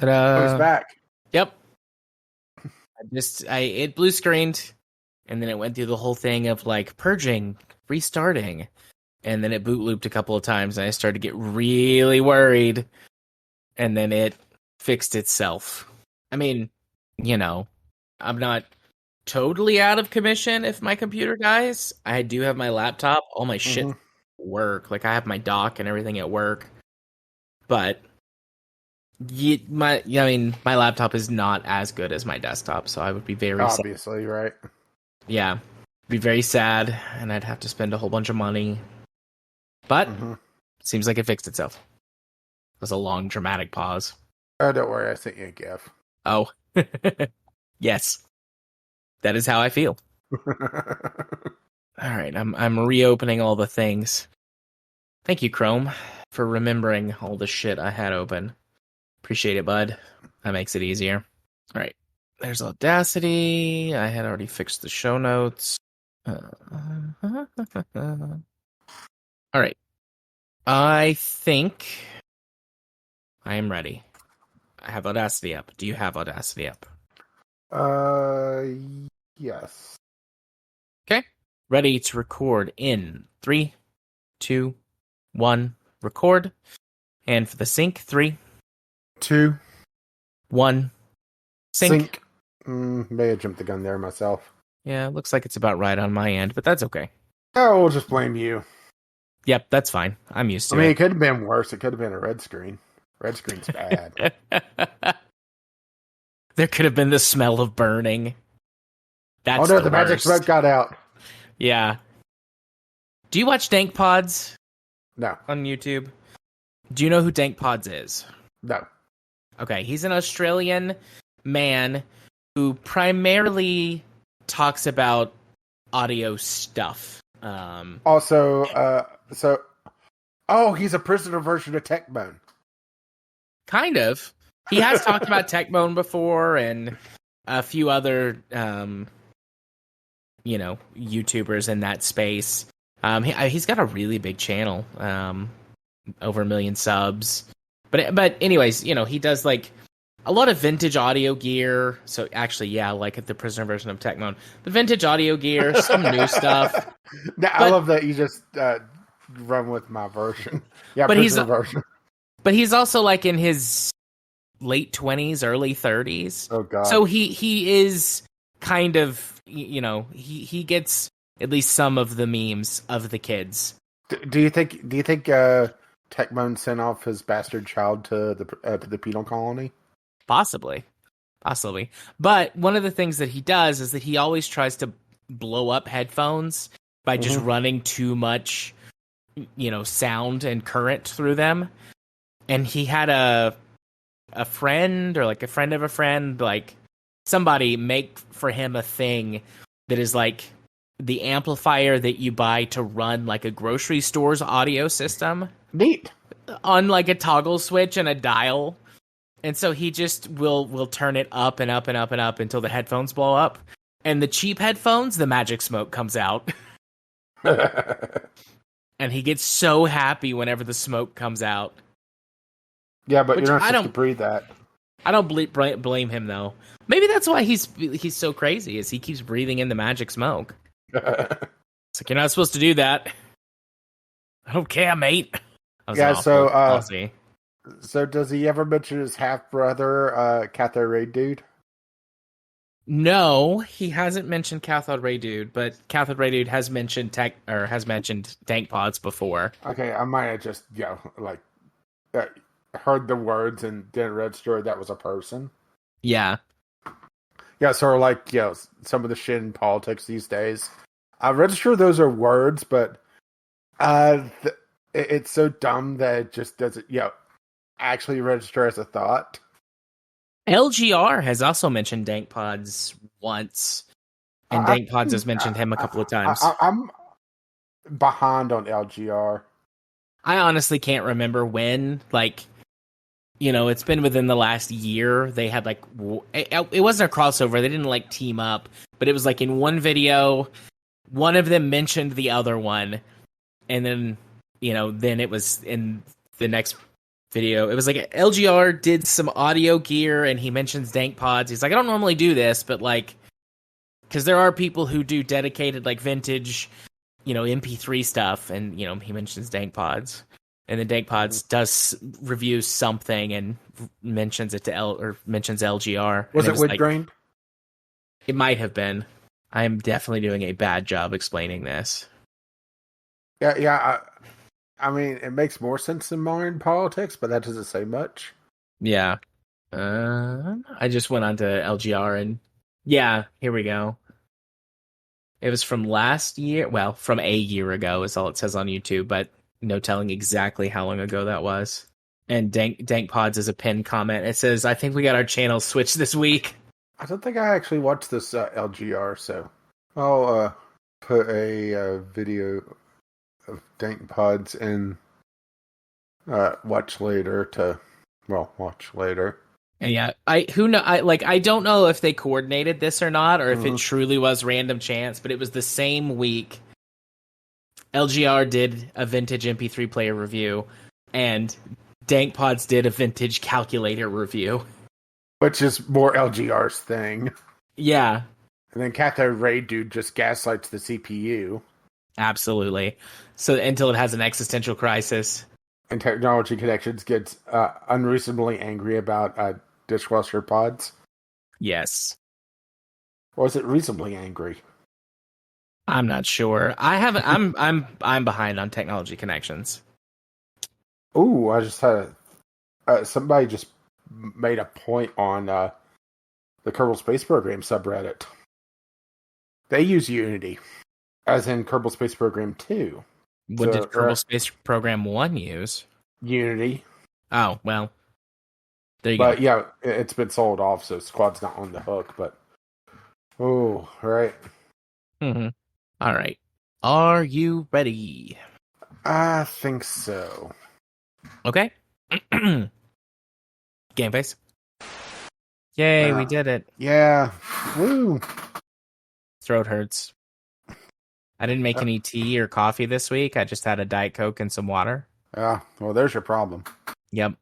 Oh, he's Ta-da! back. Yep. It blue screened, and then it went through the whole thing of like purging, restarting, and then it boot looped a couple of times, and I started to get really worried, and then it fixed itself. I mean, I'm not totally out of commission if my computer dies. I do have my laptop, all my shit work. Like I have my dock and everything at work, but my laptop is not as good as my desktop, so I would be very obviously sad. Right. Yeah, be very sad, and I'd have to spend a whole bunch of money. But seems like it fixed itself. It was a long, dramatic pause. Oh, don't worry, I sent you a GIF. Oh, yes, that is how I feel. All right, I'm reopening all the things. Thank you, Chrome, for remembering all the shit I had open. Appreciate it, bud. That makes it easier. All right. There's Audacity. I had already fixed the show notes. All right. I think I am ready. I have Audacity up. Do you have Audacity up? Yes. Okay. Ready to record in 3, 2, 1. Record. And for the sync, 3, 2, 1. Sync. May have jumped the gun there myself. Yeah, it looks like it's about right on my end, but that's okay. Oh, we'll just blame you. Yep, that's fine. I'm used to it. I mean, it could have been worse. It could have been a red screen. Red screen's bad. There could have been the smell of burning. That's the magic smoke got out. Yeah. Do you watch Dank Pods? No. On YouTube? Do you know who Dank Pods is? No. Okay, he's an Australian man who primarily talks about audio stuff. Also, he's a prisoner version of Techbone. Kind of. He has talked about Techbone before and a few other, YouTubers in that space. He's got a really big channel, over 1 million subs. But anyways, he does like a lot of vintage audio gear. So actually, yeah, like the prisoner version of Techbone. The vintage audio gear, some new stuff. I love that you just run with my version. Yeah, but version. But he's also like in his late 20s, early 30s. Oh god. So he is kind of, he gets at least some of the memes of the kids. Do you think Techbone sent off his bastard child to the penal colony? Possibly. But one of the things that he does is that he always tries to blow up headphones by just running too much, sound and current through them. And he had a friend or like a friend of a friend, like somebody make for him a thing that is like the amplifier that you buy to run like a grocery store's audio system. Neat. On like a toggle switch and a dial. And so he just will turn it up and up and up and up until the headphones blow up. And the cheap headphones, the magic smoke comes out. And he gets so happy whenever the smoke comes out. Yeah, but you're not supposed to breathe that. I don't blame him, though. Maybe that's why he's so crazy, is he keeps breathing in the magic smoke. It's like, you're not supposed to do that. I don't care, mate. Yeah, so does he ever mention his half-brother, Cathode Ray Dude? No, he hasn't mentioned Cathode Ray Dude, but Cathode Ray Dude has mentioned Dank Pods before. Okay, I might have just, heard the words and didn't register that was a person. Yeah. Yeah, sort of like, some of the shit in politics these days. I register those are words, but it's so dumb that it just doesn't, actually register as a thought. LGR has also mentioned Dank Pods once, and Dank Pods has mentioned him a couple of times. I'm behind on LGR. I honestly can't remember when, it's been within the last year. They had it wasn't a crossover. They didn't team up, but it was in one video, one of them mentioned the other one, and then then it was in the next video. It was like LGR did some audio gear, and he mentions dank pods. He's like, I don't normally do this, but like, because there are people who do dedicated like vintage, MP3 stuff, and he mentions dank pods, and then dank pods does review something and mentions it to mentions LGR. Was and it wood like, grained? It might have been. I am definitely doing a bad job explaining this. Yeah. I mean, it makes more sense in modern politics, but that doesn't say much. Yeah. I just went onto LGR and yeah, here we go. It was from last year. Well, from a year ago is all it says on YouTube, but no telling exactly how long ago that was. And Dank Pods is a pinned comment. It says, I think we got our channel switched this week. I don't think I actually watched this LGR, so I'll put a video of Dank Pods in watch later. And yeah, I don't know if they coordinated this or not, or if it truly was random chance, but it was the same week. LGR did a vintage MP3 player review, and Dank Pods did a vintage calculator review. Which is more LGR's thing. Yeah. And then Cathode Ray Dude just gaslights the CPU. Absolutely. So until it has an existential crisis. And Technology Connections gets unreasonably angry about dishwasher pods. Yes. Or is it reasonably angry? I'm not sure. I'm behind on Technology Connections. Ooh, I just had somebody just made a point on the Kerbal Space Program subreddit. They use Unity, as in Kerbal Space Program 2. What did Kerbal Space Program 1 use? Unity. Oh, well. There you go. But yeah, it's been sold off, so Squad's not on the hook, but... Oh, right. Mm-hmm. All right. Are you ready? I think so. Okay. Game face. Yay, we did it. Yeah. Woo. Throat hurts. I didn't make any tea or coffee this week. I just had a Diet Coke and some water. Yeah, well, there's your problem. Yep.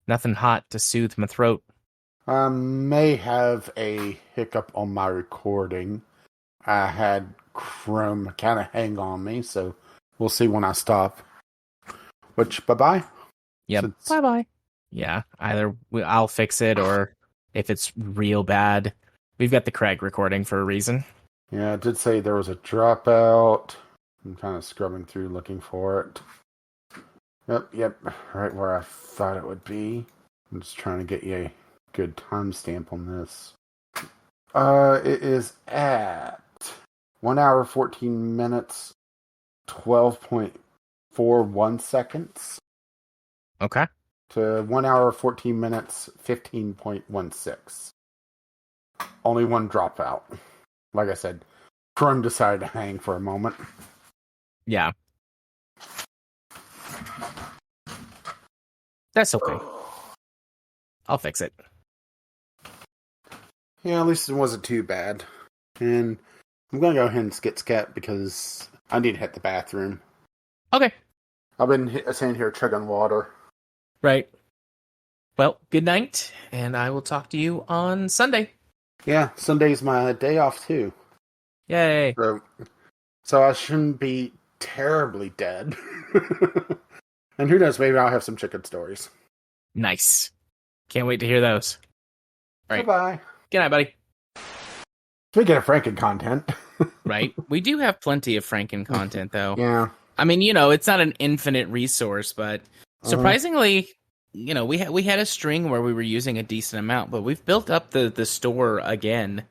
Nothing hot to soothe my throat. I may have a hiccup on my recording. I had Chrome kind of hang on me, so we'll see when I stop. Which, bye-bye. Yep. Bye-bye. Yeah, either I'll fix it, or if it's real bad, we've got the Craig recording for a reason. Yeah, it did say there was a dropout. I'm kind of scrubbing through looking for it. Yep, right where I thought it would be. I'm just trying to get you a good timestamp on this. It is at 1 hour, 14 minutes, 12.41 seconds. Okay. To 1 hour, 14 minutes, 15.16. Only one dropout. Like I said, Chrome decided to hang for a moment. Yeah. That's okay. I'll fix it. Yeah, at least it wasn't too bad. And I'm going to go ahead and skit scat because I need to hit the bathroom. Okay. I've been sitting here chugging water. Right. Well, good night, and I will talk to you on Sunday. Yeah, Sunday's my day off too. Yay. So I shouldn't be terribly dead. And who knows, maybe I'll have some chicken stories. Nice. Can't wait to hear those. All right. Bye-bye. Good night, buddy. Speaking of Franken content. Right. We do have plenty of Franken content, though. Yeah. I mean, it's not an infinite resource, but surprisingly, we had a string where we were using a decent amount, but we've built up the store again.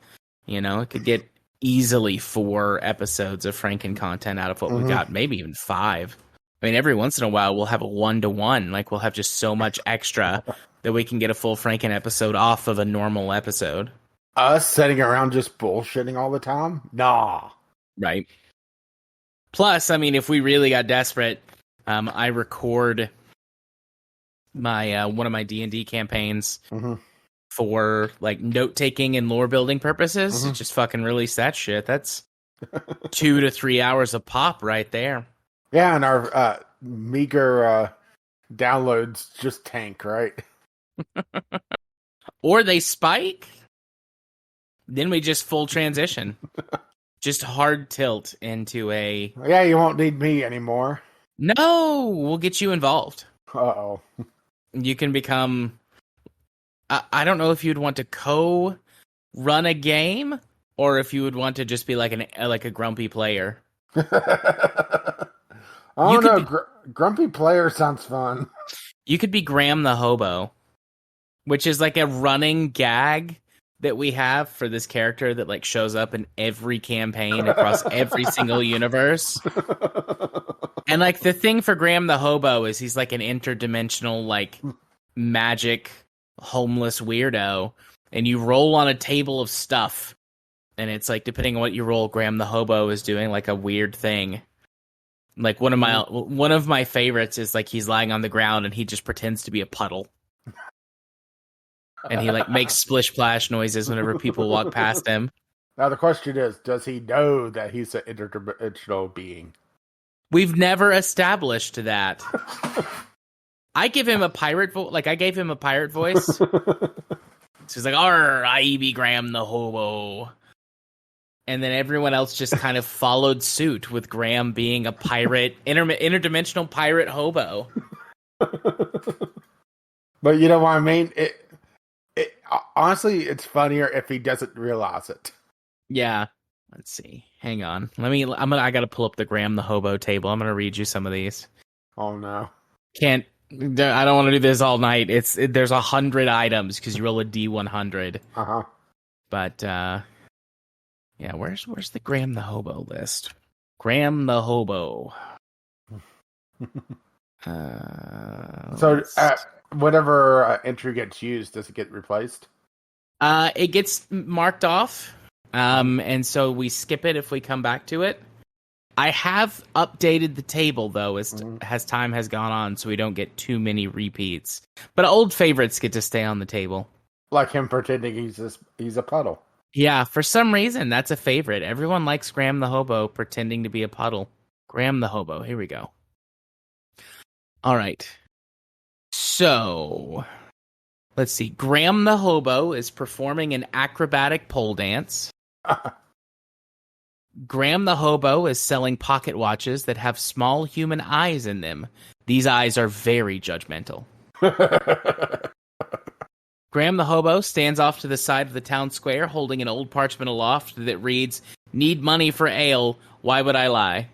It could get easily 4 episodes of Franken content out of what we got, maybe even 5. I mean, every once in a while, we'll have a 1-to-1. Like, we'll have just so much extra that we can get a full Franken episode off of a normal episode. Us sitting around just bullshitting all the time? Nah. Right. Plus, I mean, if we really got desperate, I record my one of my D&D campaigns for like note taking and lore building purposes. Just fucking release that shit. That's 2 to 3 hours a pop right there. Yeah, and our meager Downloads just tank, right? Or they spike, then we just full transition. Just hard tilt into a... Yeah, you won't need me anymore. No, we'll get you involved. Uh-oh. You can become... I don't know if you'd want to co-run a game, or if you would want to just be like a grumpy player. I don't know. Grumpy player sounds fun. You could be Graham the Hobo, which is like a running gag that we have for this character that like shows up in every campaign across every single universe. And like the thing for Graham the Hobo is he's like an interdimensional like magic homeless weirdo, and you roll on a table of stuff, and it's like depending on what you roll, Graham the Hobo is doing like a weird thing. Like one of my favorites is like he's lying on the ground and he just pretends to be a puddle. And he like makes splish splash noises whenever people walk past him. Now the question is, does he know that he's an interdimensional being? We've never established that. I give him a pirate voice. Like I gave him a pirate voice. So he's like, "Arr, I be Graham the Hobo." And then everyone else just kind of followed suit with Graham being a pirate, interdimensional pirate hobo. But you know what I mean? It honestly, it's funnier if he doesn't realize it. Yeah. Let's see. Hang on. I gotta pull up the Graham the Hobo table. I'm gonna read you some of these. Oh no. I don't want to do this all night. There's 100 items because you roll a D100. Uh-huh. But yeah, where's the Graham the Hobo list? Graham the Hobo. So whatever entry gets used, does it get replaced? It gets marked off. And so we skip it if we come back to it. I have updated the table though as time has gone on, so we don't get too many repeats. But old favorites get to stay on the table. Like him pretending he's a puddle. Yeah, for some reason that's a favorite. Everyone likes Graham the Hobo pretending to be a puddle. Graham the Hobo. Here we go. All right. So, let's see. Graham the Hobo is performing an acrobatic pole dance. Graham the Hobo is selling pocket watches that have small human eyes in them. These eyes are very judgmental. Graham the Hobo stands off to the side of the town square holding an old parchment aloft that reads, "Need money for ale, why would I lie?"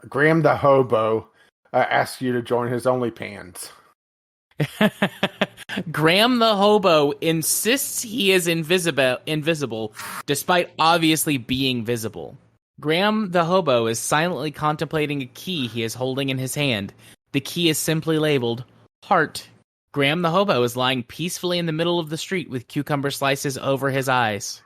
Graham the Hobo asks you to join his OnlyPants. Graham the Hobo insists he is invisible, despite obviously being visible. Graham the Hobo is silently contemplating a key he is holding in his hand. The key is simply labeled Heart. Graham the Hobo is lying peacefully in the middle of the street with cucumber slices over his eyes.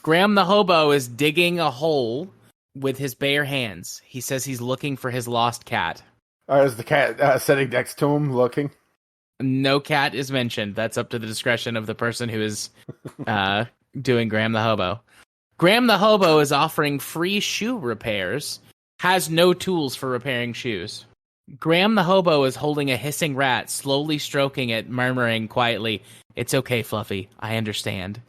Graham the Hobo is digging a hole with his bare hands. He says he's looking for his lost cat. Is the cat sitting next to him looking? No cat is mentioned. That's up to the discretion of the person who is doing Graham the Hobo. Graham the Hobo is offering free shoe repairs. Has no tools for repairing shoes. Graham the Hobo is holding a hissing rat, slowly stroking it, murmuring quietly, "It's okay, Fluffy. I understand."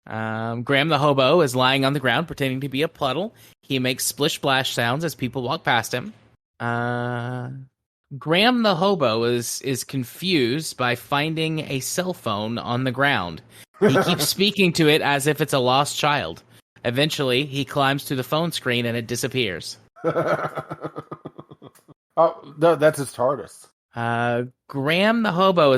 Graham the Hobo is lying on the ground, pretending to be a puddle. He makes splish-splash sounds as people walk past him. Graham the Hobo is confused by finding a cell phone on the ground. He keeps speaking to it as if it's a lost child. Eventually, he climbs to the phone screen and it disappears. Oh, no, that's his TARDIS. Graham the Hobo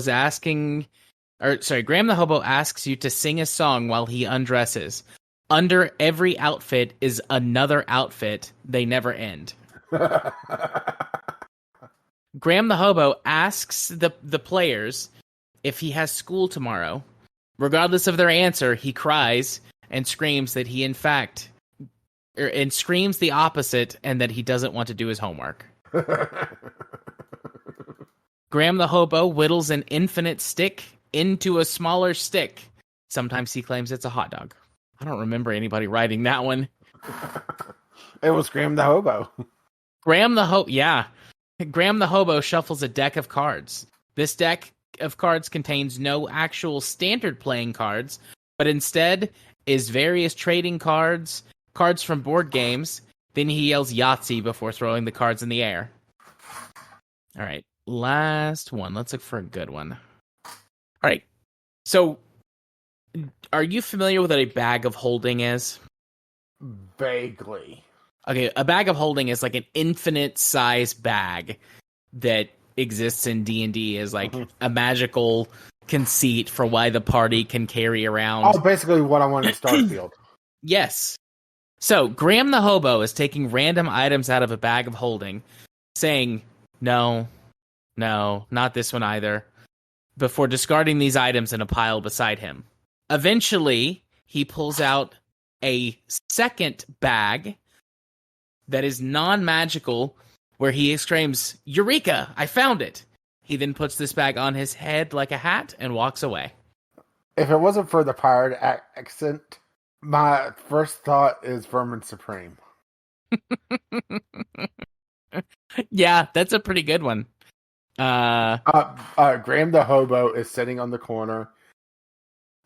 Graham the Hobo asks you to sing a song while he undresses. Under every outfit is another outfit. They never end. Graham the Hobo asks the players if he has school tomorrow. Regardless of their answer, he cries and screams that he and screams the opposite and that he doesn't want to do his homework. Graham the Hobo whittles an infinite stick into a smaller stick. Sometimes he claims it's a hot dog. I don't remember anybody writing that one. It was Graham the Hobo. Graham the Hobo shuffles a deck of cards. This deck of cards contains no actual standard playing cards, but instead is various trading cards, cards from board games. Then he yells Yahtzee before throwing the cards in the air. All right, last one. Let's look for a good one. All right, so are you familiar with what a bag of holding is? Vaguely. Okay, a bag of holding is like an infinite size bag that exists in D&D as like a magical conceit for why the party can carry around. Oh, basically what I want in Starfield. Yes. So, Graham the Hobo is taking random items out of a bag of holding, saying, no, not this one either, before discarding these items in a pile beside him. Eventually, he pulls out a second bag that is non-magical, where he exclaims, Eureka! I found it! He then puts this bag on his head like a hat and walks away. If it wasn't for the pirate accent, my first thought is Vermin Supreme. Yeah, that's a pretty good one. Graham the Hobo is sitting on the corner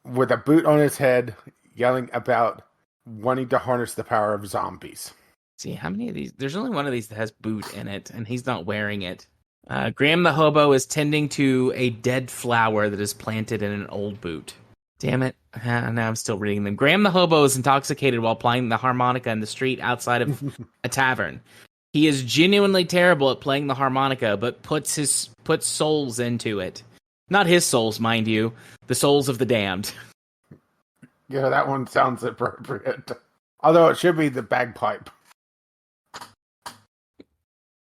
with a boot on his head, yelling about wanting to harness the power of zombies. See, how many of these? There's only one of these that has boot in it, and he's not wearing it. Graham the Hobo is tending to a dead flower that is planted in an old boot. Damn it. Now I'm still reading them. Graham the Hobo is intoxicated while playing the harmonica in the street outside of a tavern. He is genuinely terrible at playing the harmonica, but puts souls into it. Not his souls, mind you. The souls of the damned. Yeah, that one sounds appropriate. Although it should be the bagpipe.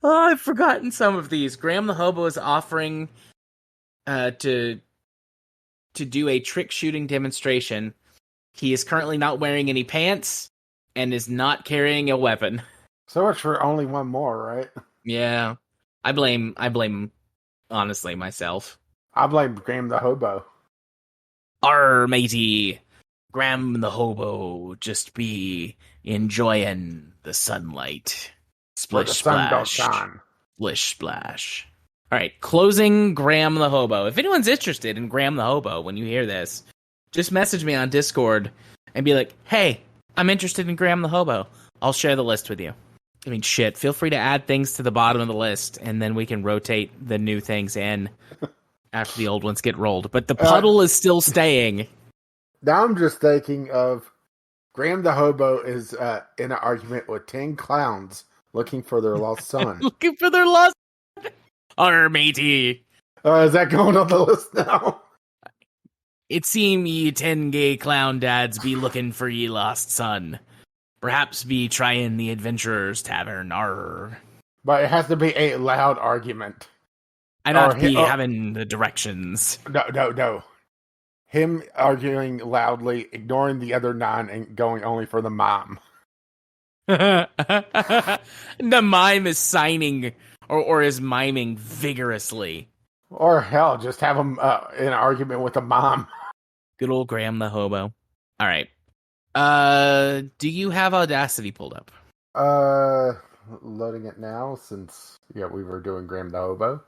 Oh, I've forgotten some of these. Graham the Hobo is offering to do a trick shooting demonstration. He is currently not wearing any pants and is not carrying a weapon. So much for only one more, right? Yeah. I blame honestly myself. I blame Graham the Hobo. Arr, matey. Graham the Hobo just be enjoying the sunlight. Splish, splash. Splish, splash. All right, closing Graham the Hobo. If anyone's interested in Graham the Hobo when you hear this, just message me on Discord and be like, hey, I'm interested in Graham the Hobo. I'll share the list with you. I mean, shit, feel free to add things to the bottom of the list, and then we can rotate the new things in after the old ones get rolled. But the puddle is still staying. Now I'm just thinking of Graham the Hobo is in an argument with 10 clowns looking for their lost son. Looking for their lost son? Arr, matey. Is that going on the list now? It seem ye 10 gay clown dads be looking for ye lost son. Perhaps be trying the Adventurer's Tavern. Arr. But it has to be a loud argument. I not be having the directions. No. Him arguing loudly, ignoring the other 9, and going only for the mime. The mime is signing or is miming vigorously. Or hell, just have him in an argument with a mime. Good old Graham the Hobo. All right. Do you have Audacity pulled up? Loading it now since we were doing Graham the Hobo.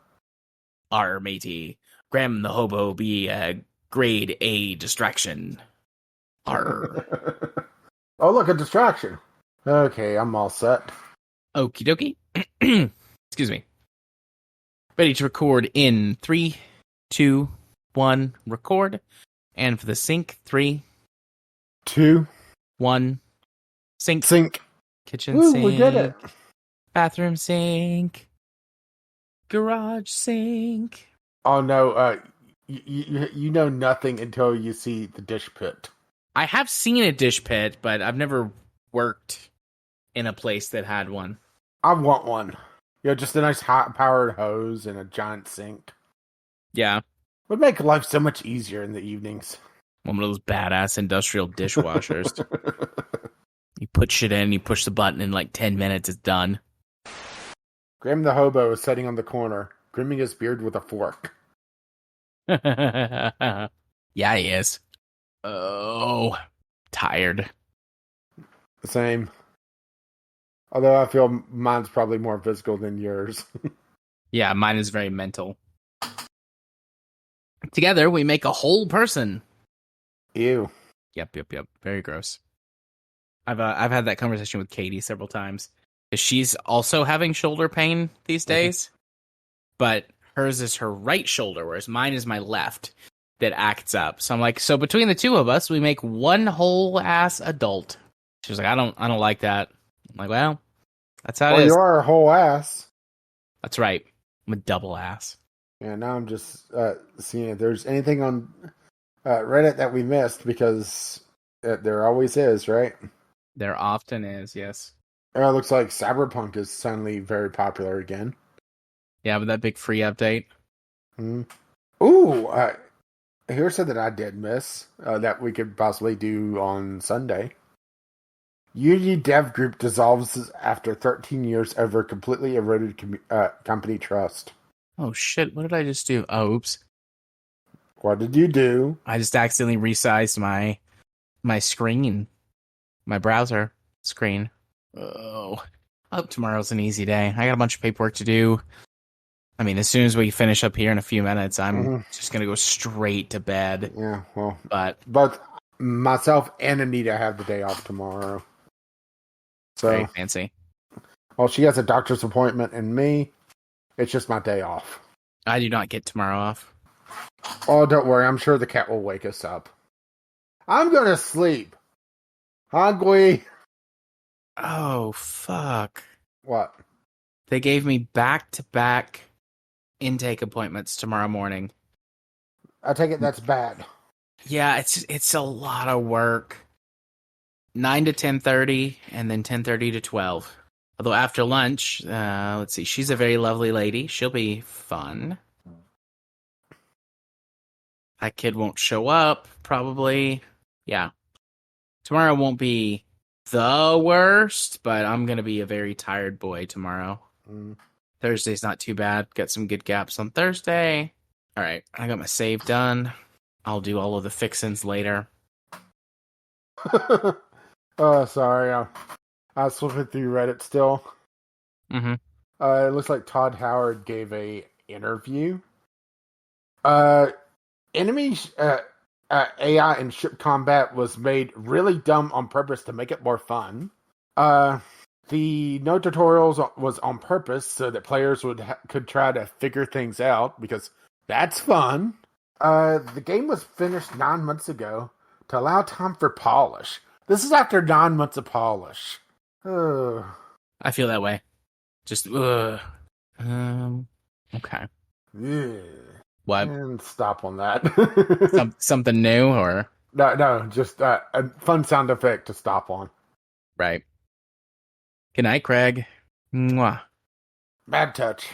Arr, matey. Graham the Hobo be a grade A distraction. Arr. Oh, look, a distraction. Okay, I'm all set. Okie dokie. Excuse me. Ready to record in 3, 2, 1, record. And for the sync, 3, 2, 1, sync. Kitchen Woo, sink. we did it. Bathroom sink. Garage sink. Oh no, you know nothing until you see the dish pit. I have seen a dish pit, but I've never worked in a place that had one. I want one. Just a nice hot-powered hose and a giant sink. Yeah. Would make life so much easier in the evenings. One of those badass industrial dishwashers. You put shit in, you push the button, in like 10 minutes, it's done. Graham the Hobo is sitting on the corner, grooming his beard with a fork. Yeah, he is. Oh. tired. Same. Although I feel mine's probably more physical than yours. Yeah, mine is very mental. Together, we make a whole person. Ew. Yep. Very gross. I've had that conversation with Katie several times. She's also having shoulder pain these days, but hers is her right shoulder, whereas mine is my left that acts up. So I'm like, so between the two of us, we make one whole ass adult. She's like, I don't like that. I'm like, well, that's how Well, it is. you are a whole ass. That's right. I'm a double ass. Yeah, now I'm just seeing if there's anything on Reddit that we missed, because there always is, right? There often is, yes. It looks like Cyberpunk is suddenly very popular again. Yeah, with that big free update. Ooh, here's something that I did miss that we could possibly do on Sunday. Unity Dev Group dissolves after 13 years over completely eroded company trust. Oh shit, what did I just do? Oh, oops. What did you do? I just accidentally resized my screen. My browser screen. Oh. I hope tomorrow's an easy day. I got a bunch of paperwork to do. I mean, as soon as we finish up here in a few minutes, I'm just going to go straight to bed. Yeah, well. But both myself and Anita have the day off tomorrow. So, very fancy. Well, she has a doctor's appointment, and me, it's just my day off. I do not get tomorrow off. Oh, don't worry. I'm sure the cat will wake us up. I'm going to sleep. Hungry. Oh, fuck. What? They gave me back-to-back intake appointments tomorrow morning. I take it that's bad. Yeah, it's a lot of work. 9 to 10:30, and then 10:30 to 12. Although after lunch, let's see, she's a very lovely lady. She'll be fun. That kid won't show up, probably. Yeah. Tomorrow won't be the worst, but I'm going to be a very tired boy tomorrow. Thursday's not too bad. Got some good gaps on Thursday. All right, I got my save done. I'll do all of the fixins later. Oh, sorry. I was flipping through Reddit still. Mm-hmm. It looks like Todd Howard gave a interview. Enemy AI in ship combat was made really dumb on purpose to make it more fun. The no tutorials was on purpose so that players could try to figure things out, because that's fun. The game was finished 9 months ago to allow time for polish. This is after 9 months of polish. I feel that way. Just, okay. Yeah. What? And stop on that. Something new, or? No, just a fun sound effect to stop on. Right. Good night, Craig. Mwah. Bad touch.